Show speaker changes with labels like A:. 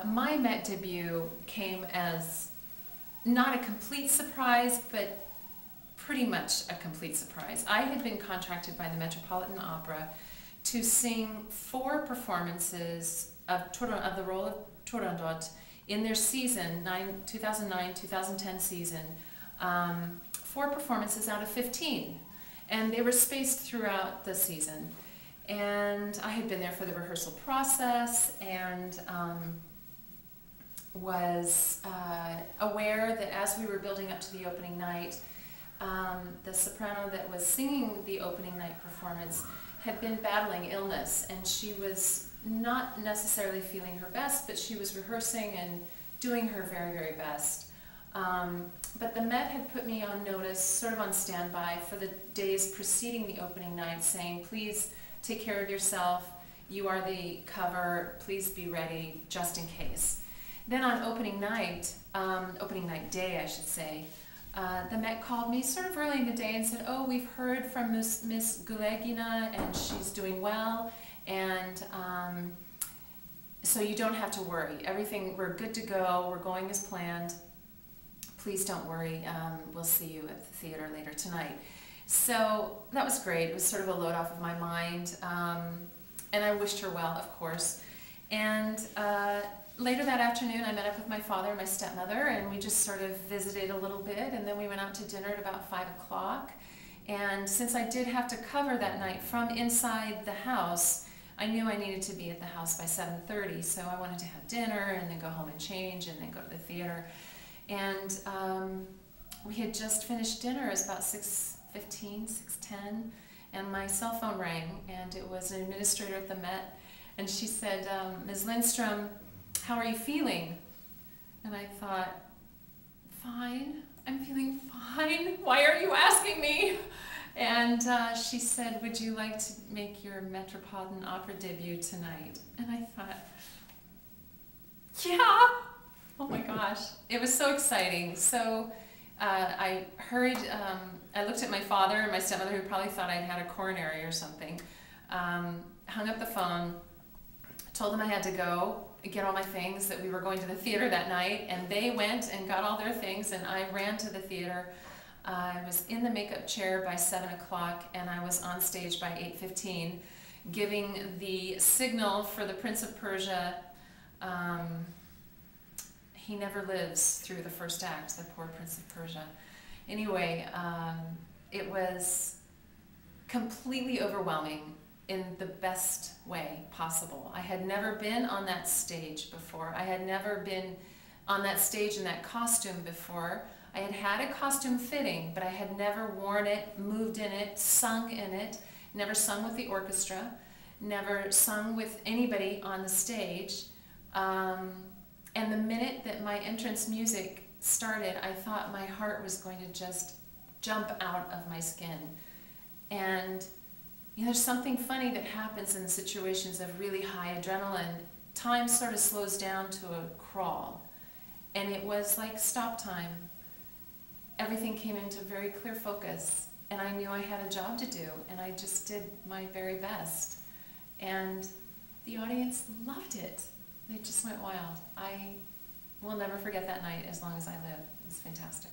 A: my Met debut came as not a complete surprise, but pretty much a complete surprise. I had been contracted by the Metropolitan Opera to sing 4 performances of the role of Turandot in their season, 2009-2010 season, 4 performances out of 15. And they were spaced throughout the season. And I had been there for the rehearsal process and was aware that as we were building up to the opening night, the soprano that was singing the opening night performance had been battling illness, and she was not necessarily feeling her best, but she was rehearsing and doing her very, very best. But the Met had put me on notice, sort of on standby, for the days preceding the opening night, saying, please take care of yourself, you are the cover, please be ready, just in case. Then on opening night day I should say, the Met called me sort of early in the day and said, oh, we've heard from Miss Gulegina and she's doing well, and so you don't have to worry. Everything, we're good to go, we're going as planned. Please don't worry, we'll see you at the theater later tonight. So that was great. It was sort of a load off of my mind, and I wished her well, of course. And later that afternoon, I met up with my father and my stepmother, and we just sort of visited a little bit, and then we went out to dinner at about 5 o'clock. And since I did have to cover that night from inside the house, I knew I needed to be at the house by 7:30, so I wanted to have dinner and then go home and change and then go to the theater. And we had just finished dinner. It was about 6:15, 6:10, and my cell phone rang, and it was an administrator at the Met, and she said, Ms. Lindstrom, how are you feeling? And I thought, fine, I'm feeling fine. Why are you asking me? And she said, would you like to make your Metropolitan Opera debut tonight? And I thought, yeah. Oh my gosh, it was so exciting. So I hurried, I looked at my father and my stepmother, who probably thought I'd had a coronary or something, hung up the phone, told them I had to go get all my things, that we were going to the theater that night, and they went and got all their things, and I ran to the theater. I was in the makeup chair by 7 o'clock, and I was on stage by 8:15, giving the signal for the Prince of Persia. He never lives through the first act, the poor Prince of Persia. Anyway, it was completely overwhelming in the best way possible. I had never been on that stage before. I had never been on that stage in that costume before. I had had a costume fitting, but I had never worn it, moved in it, sung in it, never sung with the orchestra, never sung with anybody on the stage. And the minute that my entrance music started, I thought my heart was going to just jump out of my skin. And you know, there's something funny that happens in situations of really high adrenaline. Time sort of slows down to a crawl. And it was like stop time. Everything came into very clear focus. And I knew I had a job to do. And I just did my very best. And the audience loved it. They just went wild. I will never forget that night as long as I live. It was fantastic.